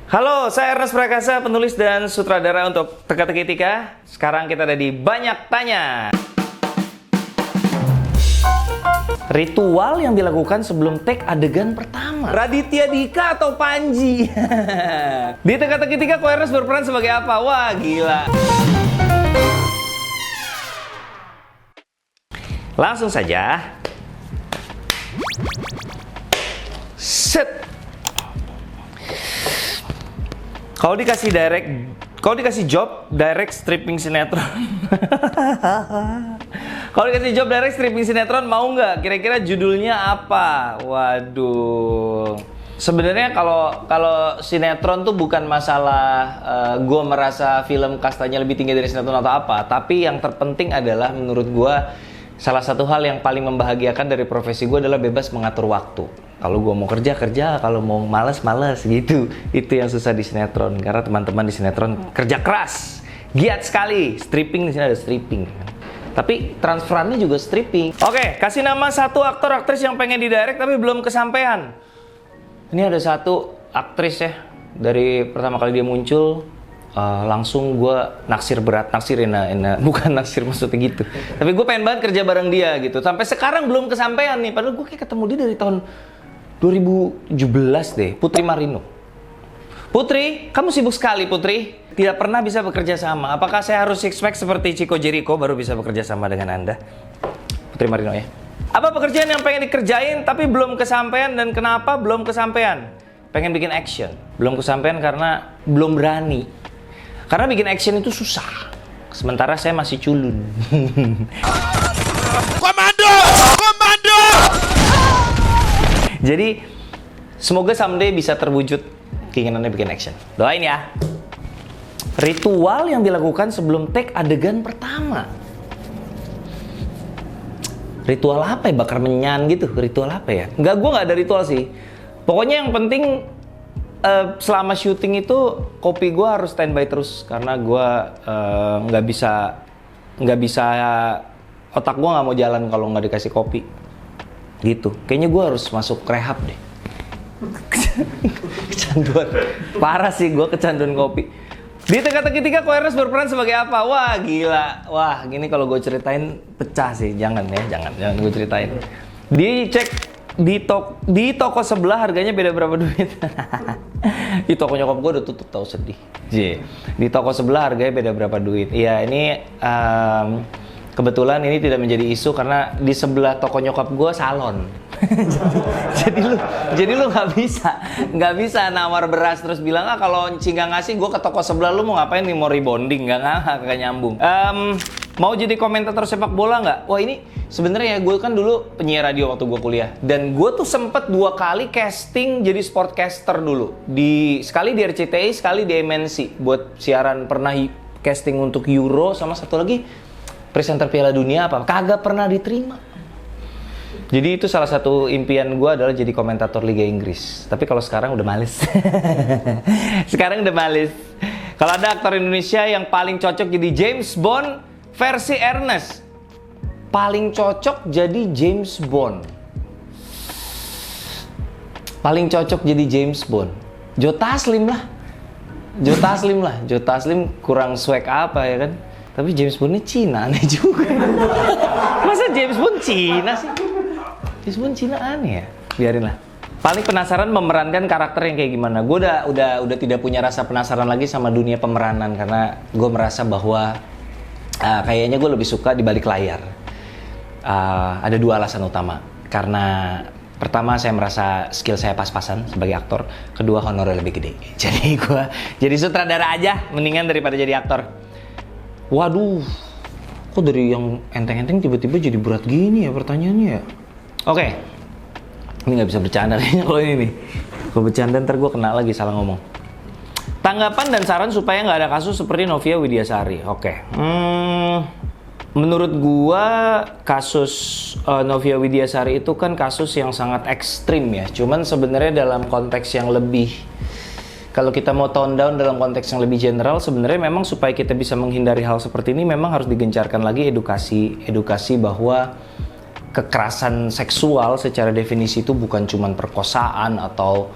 Halo, saya Ernest Prakasa, penulis dan sutradara untuk Teka-Teki Tika. Sekarang kita ada di Banyak Tanya. Ritual yang dilakukan sebelum take adegan pertama. Raditya Dika atau Panji? Di Teka-Teki Tika, Ko Ernest berperan sebagai apa? Wah, gila. Langsung saja. Set. Kalau dikasih job direct stripping sinetron. Kalau dikasih job direct stripping sinetron mau nggak? Kira-kira judulnya apa? Waduh. Sebenarnya kalau sinetron tuh bukan masalah gue merasa film kastanya lebih tinggi dari sinetron atau apa, tapi yang terpenting adalah menurut gue salah satu hal yang paling membahagiakan dari profesi gue adalah bebas mengatur waktu. Kalau gue mau kerja, kalau mau males gitu. Itu yang susah di sinetron, karena teman-teman di sinetron kerja keras, giat sekali. Stripping di sini ada stripping. Tapi transferannya juga stripping. Oke, kasih nama satu aktor aktris yang pengen didirect tapi belum kesampaian. Ini ada satu aktris ya, dari pertama kali dia muncul langsung gue naksir berat, bukan naksir maksudnya gitu. Tapi gue pengen banget kerja bareng dia gitu. Sampai sekarang belum kesampaian nih, padahal gue kayak ketemu dia dari tahun 2017 deh, Putri Marino. Putri, kamu sibuk sekali Putri. Tidak pernah bisa bekerja sama. Apakah saya harus expect seperti Chico Jericho baru bisa bekerja sama dengan Anda? Putri Marino ya. Apa pekerjaan yang pengen dikerjain tapi belum kesampaian, dan kenapa belum kesampaian? Pengen bikin action. Belum kesampaian karena belum berani. Karena bikin action itu susah. Sementara saya masih culun. Komando! Jadi, semoga someday bisa terwujud keinginannya bikin action. Doain ya. Ritual yang dilakukan sebelum take adegan pertama. Ritual apa ya? Bakar menyan gitu. Ritual apa ya? Gue nggak ada ritual sih. Pokoknya yang penting selama syuting itu kopi gue harus standby terus. Karena gue nggak bisa otak gue nggak mau jalan kalau nggak dikasih kopi. Gitu. Kayaknya gue harus masuk rehab deh. Kecanduan. Parah sih gue kecanduan kopi. Di Teka-Teki Tika, Ko Ernest berperan sebagai apa? Wah, gila. Wah, gini kalau gue ceritain pecah sih. Jangan gue ceritain. Dicek di toko sebelah harganya beda berapa duit. Di toko nyokap gue udah tutup, tahu sedih. Di toko sebelah harganya beda berapa duit. Iya, ini kebetulan ini tidak menjadi isu karena di sebelah toko nyokap gue salon. jadi lu nggak bisa nawar beras terus bilang kalau Ci nggak ngasih, gue ke toko sebelah, lu mau ngapain nih, mau rebonding? Nggak nyambung. Mau jadi komentator sepak bola nggak? Wah, ini sebenarnya ya, gue kan dulu penyiar radio waktu gue kuliah, dan gue tuh sempet 2 kali casting jadi sportcaster dulu. Sekali di RCTI, sekali di MNC buat siaran. Pernah casting untuk Euro, sama satu lagi presenter Piala Dunia apa, kagak pernah diterima. Jadi itu salah satu impian gue adalah jadi komentator Liga Inggris. Tapi kalau sekarang udah males. Kalau ada aktor Indonesia yang paling cocok jadi James Bond versi Ernest, paling cocok jadi James Bond. Paling cocok jadi James Bond. Jota Slim lah. Jota Slim kurang swag apa ya kan? Tapi James Bond ini Cina, aneh juga. Masa James Bond Cina sih? James Bond Cina aneh ya? Biarin lah. Paling penasaran memerankan karakter yang kayak gimana. Gue udah tidak punya rasa penasaran lagi sama dunia pemeranan, karena gue merasa bahwa kayaknya gue lebih suka di balik layar. Ada 2 alasan utama. Karena pertama, saya merasa skill saya pas-pasan sebagai aktor. Kedua, honornya lebih gede. Jadi gue jadi sutradara aja mendingan daripada jadi aktor. Waduh, kok dari yang enteng-enteng tiba-tiba jadi berat gini ya pertanyaannya ya? Oke, ini nggak bisa bercanda kayaknya kalau ini nih. Kalau bercanda ntar gue kena lagi salah ngomong. Tanggapan dan saran supaya nggak ada kasus seperti Novia Widyasari. Oke. Menurut gue kasus Novia Widyasari itu kan kasus yang sangat ekstrim ya. Cuman sebenarnya dalam konteks yang lebih, kalau kita mau tone down dalam konteks yang lebih general, sebenarnya memang supaya kita bisa menghindari hal seperti ini memang harus digencarkan lagi edukasi bahwa kekerasan seksual secara definisi itu bukan cuma perkosaan atau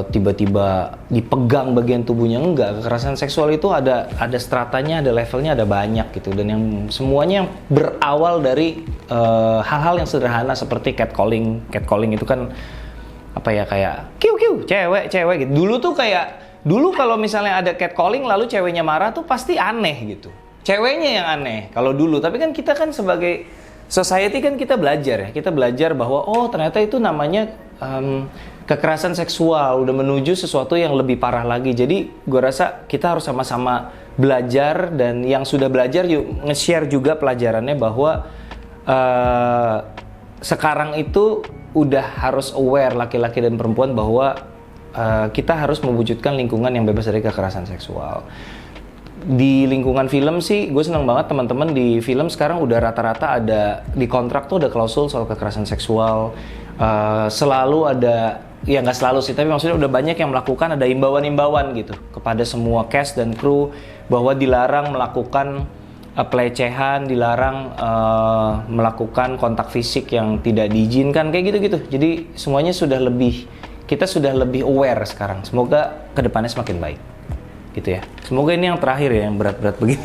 tiba-tiba dipegang bagian tubuhnya, enggak. Kekerasan seksual itu ada stratanya, ada levelnya, ada banyak gitu, dan yang semuanya yang berawal dari hal-hal yang sederhana seperti catcalling. Catcalling itu kan apa ya, kayak kiu cewek gitu. Dulu kalau misalnya ada catcalling lalu ceweknya marah tuh pasti aneh gitu, ceweknya yang aneh kalau dulu. Tapi kan kita kan sebagai society kan kita belajar bahwa oh ternyata itu namanya kekerasan seksual, udah menuju sesuatu yang lebih parah lagi. Jadi gue rasa kita harus sama-sama belajar, dan yang sudah belajar yuk nge-share juga pelajarannya bahwa sekarang itu udah harus aware laki-laki dan perempuan bahwa kita harus mewujudkan lingkungan yang bebas dari kekerasan seksual. Di lingkungan film sih gue seneng banget teman-teman di film sekarang udah rata-rata ada di kontrak tuh ada klausul soal kekerasan seksual. Selalu ada, ya nggak selalu sih, tapi maksudnya udah banyak yang melakukan, ada imbauan-imbauan gitu kepada semua cast dan kru bahwa dilarang melakukan pelecehan, dilarang melakukan kontak fisik yang tidak diizinkan, kayak gitu-gitu. Jadi semuanya kita sudah lebih aware sekarang. Semoga kedepannya semakin baik gitu ya. Semoga ini yang terakhir ya, yang berat-berat begini.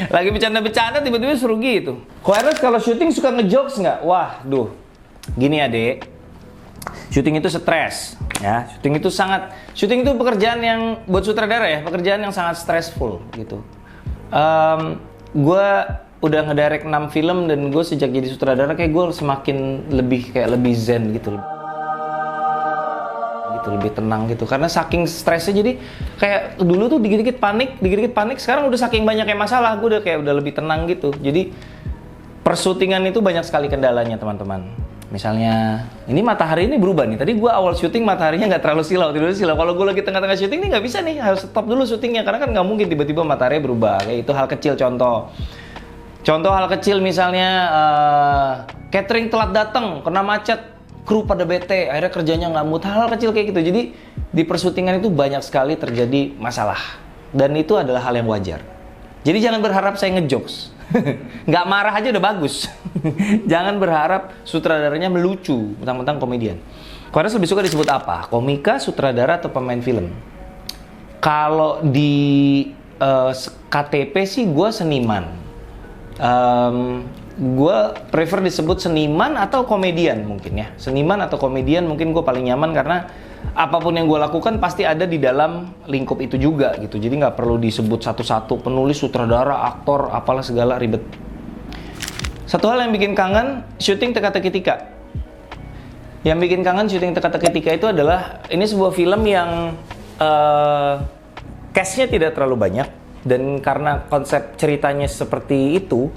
Lagi bercanda-bercanda tiba-tiba seru gitu. Koeres kalau syuting suka ngejokes nggak? Wah, gini adek, syuting itu stres ya. Syuting itu pekerjaan yang buat sutradara ya, pekerjaan yang sangat stressful gitu. Gue udah ngedirect 6 film, dan gue sejak jadi sutradara kayak gue semakin lebih zen gitu, lebih tenang gitu, karena saking stresnya. Jadi kayak dulu tuh dikit-dikit panik, sekarang udah saking banyaknya masalah gue udah lebih tenang gitu. Jadi persyutingan itu banyak sekali kendalanya teman-teman. Misalnya ini matahari ini berubah nih, tadi gue awal syuting mataharinya nggak terlalu silau. Kalau gue lagi tengah-tengah syuting nih nggak bisa nih, harus stop dulu syutingnya, karena kan nggak mungkin tiba-tiba matahari berubah. Kayak itu hal kecil. Contoh hal kecil misalnya catering telat datang, kena macet, kru pada bete, akhirnya kerjanya nggak mood. Hal kecil kayak gitu. Jadi di persyutingan itu banyak sekali terjadi masalah, dan itu adalah hal yang wajar. Jadi jangan berharap saya ngejokes. Nggak marah aja udah bagus. Jangan berharap sutradaranya melucu, mentang-mentang komedian. Koeres lebih suka disebut apa? Komika, sutradara, atau pemain film? Kalau di KTP sih gue seniman. Gue prefer disebut seniman atau komedian mungkin ya. Seniman atau komedian mungkin gue paling nyaman, karena apapun yang gue lakukan pasti ada di dalam lingkup itu juga gitu. Jadi nggak perlu disebut satu-satu, penulis, sutradara, aktor, apalah segala ribet. Satu hal yang bikin kangen syuting Teka-Teki Tika. Yang bikin kangen syuting Teka-Teki Tika itu adalah ini sebuah film yang cast-nya tidak terlalu banyak, dan karena konsep ceritanya seperti itu,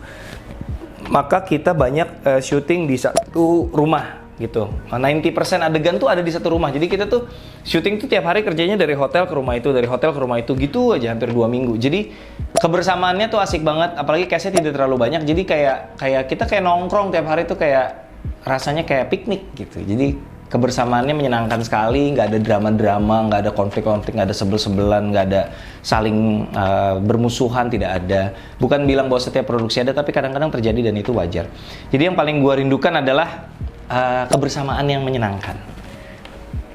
maka kita banyak syuting di satu rumah gitu. 90% adegan tuh ada di satu rumah. Jadi kita tuh syuting tuh tiap hari kerjanya dari hotel ke rumah itu, dari hotel ke rumah itu, gitu aja hampir 2 minggu. Jadi kebersamaannya tuh asik banget, apalagi cast-nya tidak terlalu banyak. Jadi kayak kita kayak nongkrong tiap hari tuh, kayak rasanya kayak piknik gitu. Jadi kebersamaannya menyenangkan sekali, nggak ada drama-drama, nggak ada konflik-konflik, nggak ada sebel-sebelan, nggak ada saling bermusuhan, tidak ada. Bukan bilang bahwa setiap produksi ada, tapi kadang-kadang terjadi dan itu wajar. Jadi yang paling gua rindukan adalah kebersamaan yang menyenangkan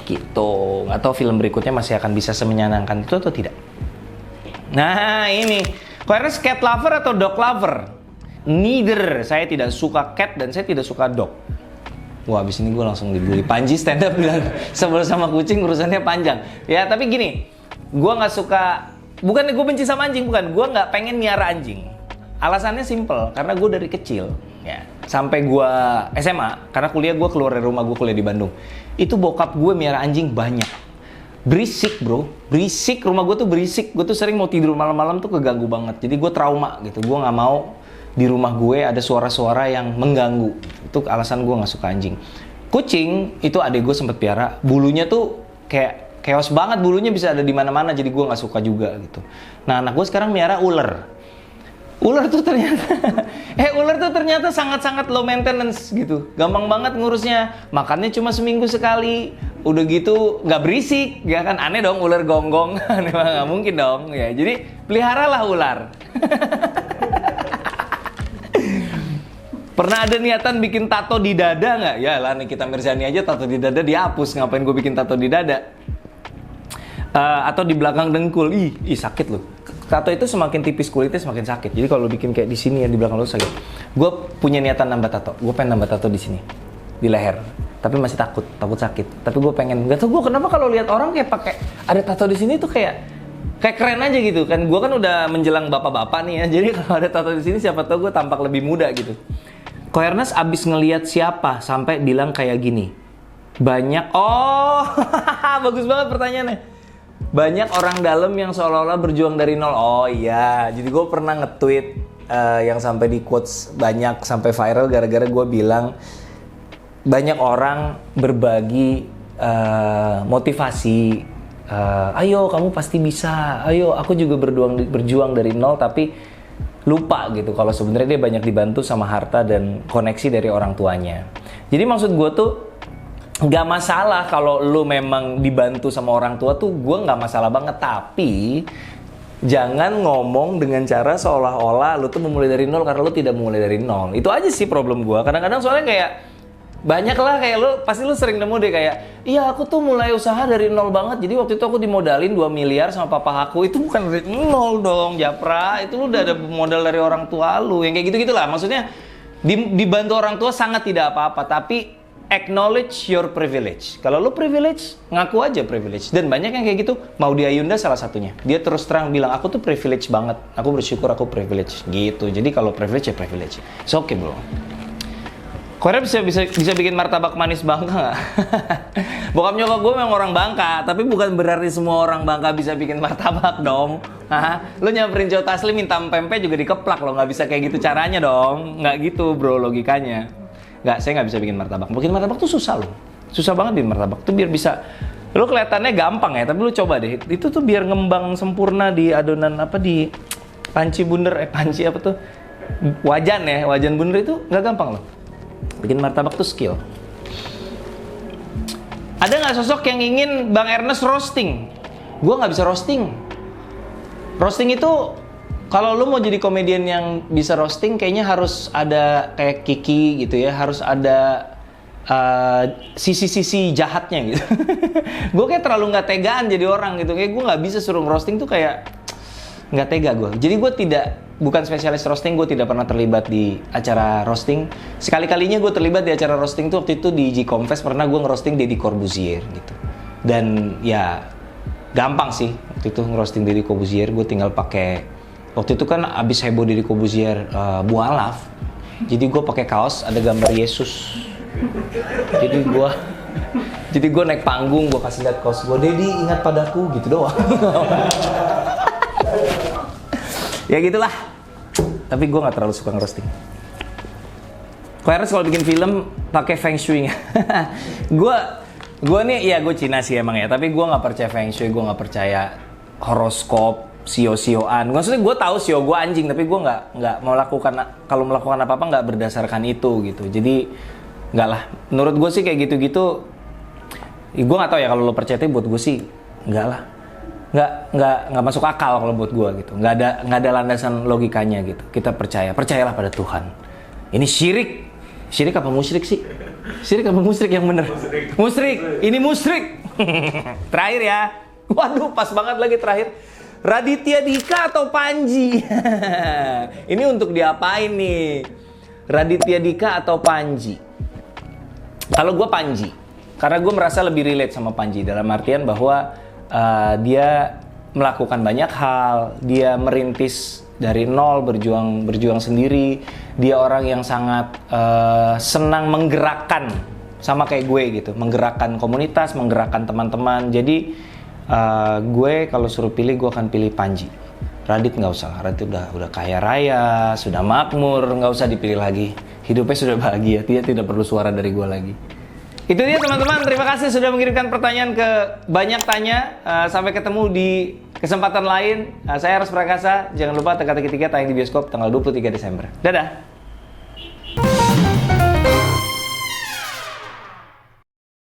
gitu. Nggak tahu film berikutnya masih akan bisa semenyenangkan itu atau tidak. Nah ini, Koeres cat lover atau dog lover? Neither. Saya tidak suka cat dan saya tidak suka dog. Wah, abis ini gue langsung dibully. Panji stand up bilang sebel sama kucing urusannya panjang. Ya tapi gini, gue nggak suka, bukan gue benci sama anjing, bukan. Gue nggak pengen miara anjing. Alasannya simple, karena gue dari kecil ya, sampai gue SMA, karena kuliah gue keluar dari rumah, gue kuliah di Bandung. Itu bokap gue miara anjing banyak. Berisik bro, berisik, rumah gue tuh berisik. Gue tuh sering mau tidur malam-malam tuh keganggu banget. Jadi gue trauma gitu, gue nggak mau di rumah gue ada suara-suara yang mengganggu. Itu alasan gue nggak suka anjing. Kucing itu adek gue sempet piara, bulunya tuh kayak chaos banget, bulunya bisa ada di mana-mana, jadi gue nggak suka juga gitu. Nah anak gue sekarang miara ular. Ular tuh ternyata sangat-sangat low maintenance gitu. Gampang banget ngurusnya. Makannya cuma seminggu sekali. Udah gitu nggak berisik, ya kan? Aneh dong ular gonggong. Nggak mungkin dong. Ya, jadi peliharalah ular. Pernah ada niatan bikin tato di dada nggak? Ya lah, Nikita Mirzani aja tato di dada dihapus, ngapain gue bikin tato di dada? Atau di belakang dengkul, ih sakit loh. Tato itu semakin tipis kulitnya semakin sakit. Jadi kalau bikin kayak di sini ya di belakang lu sakit. Gue punya niatan nambah tato. Gue pengen nambah tato di sini, di leher. Tapi masih takut sakit. Tapi gue pengen. Gak tau gue kenapa kalau lihat orang kayak pakai ada tato di sini tuh kayak keren aja gitu kan. Gue kan udah menjelang bapak-bapak nih ya. Jadi kalau ada tato di sini siapa tahu gue tampak lebih muda gitu. Ko Ernest abis ngelihat siapa sampai bilang kayak gini. Banyak, bagus banget pertanyaannya. Banyak orang dalam yang seolah-olah berjuang dari nol. Oh iya, jadi gue pernah nge-tweet yang sampai di quotes banyak sampai viral gara-gara gue bilang banyak orang berbagi motivasi. Ayo kamu pasti bisa. Ayo aku juga berjuang dari nol tapi lupa gitu kalau sebenarnya dia banyak dibantu sama harta dan koneksi dari orang tuanya. Jadi maksud gue tuh nggak masalah kalau lu memang dibantu sama orang tua tuh, gue nggak masalah banget. Tapi jangan ngomong dengan cara seolah-olah lu tuh memulai dari nol karena lu tidak memulai dari nol. Itu aja sih problem gue. Kadang-kadang soalnya kayak banyak lah kayak lu, pasti lu sering nemu deh kayak, iya aku tuh mulai usaha dari nol banget. Jadi waktu itu aku dimodalin 2 miliar sama papa aku. Itu bukan dari nol dong, Japra. Itu lu udah ada modal dari orang tua lu. Yang kayak gitu-gitulah. Maksudnya dibantu orang tua sangat tidak apa-apa, tapi acknowledge your privilege. Kalau lu privilege, ngaku aja privilege. Dan banyak yang kayak gitu. Maudy Ayunda salah satunya. Dia terus terang bilang, aku tuh privilege banget. Aku bersyukur aku privilege gitu. Jadi kalau privilege ya privilege. It's okay bro. Korea bisa bikin martabak manis Bangka nggak? Bokap nyokap gue memang orang Bangka, tapi bukan berarti semua orang Bangka bisa bikin martabak dong. Lo nyamperin Joe Taslim minta pempek juga dikeplak lo, nggak bisa kayak gitu caranya dong. Nggak gitu bro logikanya. Nggak, saya nggak bisa bikin martabak. Bikin martabak tuh susah loh. Susah banget bikin martabak tuh biar bisa. Lo kelihatannya gampang ya, tapi lo coba deh. Itu tuh biar ngembang sempurna di adonan apa di panci bundar, panci apa tuh? Wajan ya, wajan bundar itu nggak gampang loh. Bikin martabak tuh skill. Ada nggak sosok yang ingin Bang Ernest roasting? Gue nggak bisa roasting. Roasting itu kalau lu mau jadi komedian yang bisa roasting, kayaknya harus ada kayak Kiki gitu ya, harus ada sisi-sisi jahatnya gitu. Gue kayak terlalu nggak tegaan jadi orang gitu. Kayak gue nggak bisa suruh roasting tuh kayak nggak tega gue. Jadi gue bukan spesialis roasting, gue tidak pernah terlibat di acara roasting. Sekali-kalinya gue terlibat di acara roasting tuh waktu itu di G-Confess, pernah gue ngerosting Deddy Corbuzier gitu. Dan ya gampang sih waktu itu ngerosting Deddy Corbuzier. Gue tinggal pakai, waktu itu kan abis heboh Deddy Corbuzier mualaf. Jadi gue pakai kaos ada gambar Yesus. Jadi gue naik panggung, gue kasih lihat kaos gue, Deddy ingat padaku gitu doang. Ya gitulah. Tapi gue nggak terlalu suka ngerosting. Ko Ernest kalau bikin film pakai feng shui. gue nih, ya gue Cina sih emang ya. Tapi gue nggak percaya feng shui, gue nggak percaya horoskop, sio-sioan. Maksudnya gue tahu sio gue anjing, tapi gue nggak kalau melakukan apa-apa nggak berdasarkan itu gitu. Jadi nggak lah. Menurut gue sih kayak gitu-gitu. Gue nggak tahu ya kalau lo percaya, tapi buat gue sih nggak lah. Nggak masuk akal kalau buat gue gitu. Nggak ada landasan logikanya gitu. Kita percayalah pada Tuhan. Ini syirik apa musyrik sih? Syirik apa musyrik yang bener? Musyrik. Ini musyrik. Terakhir ya. Waduh, pas banget lagi terakhir. Raditya Dika atau Panji? Ini untuk diapain nih? Raditya Dika atau Panji? Kalau gue Panji, karena gue merasa lebih relate sama Panji dalam artian bahwa dia melakukan banyak hal, dia merintis dari nol, berjuang sendiri. Dia orang yang sangat senang menggerakkan, sama kayak gue gitu, menggerakkan komunitas, menggerakkan teman-teman. Jadi gue kalau suruh pilih, gue akan pilih Panji. Radit nggak usah, Radit udah kaya raya, sudah makmur, nggak usah dipilih lagi. Hidupnya sudah bahagia, dia tidak perlu suara dari gue lagi. Itu dia teman-teman, terima kasih sudah mengirimkan pertanyaan ke Banyak Tanya. Sampai ketemu di kesempatan lain. Saya Eros Prakasa, jangan lupa Teka-Teki 3 tayang di bioskop tanggal 23 Desember. Dadah!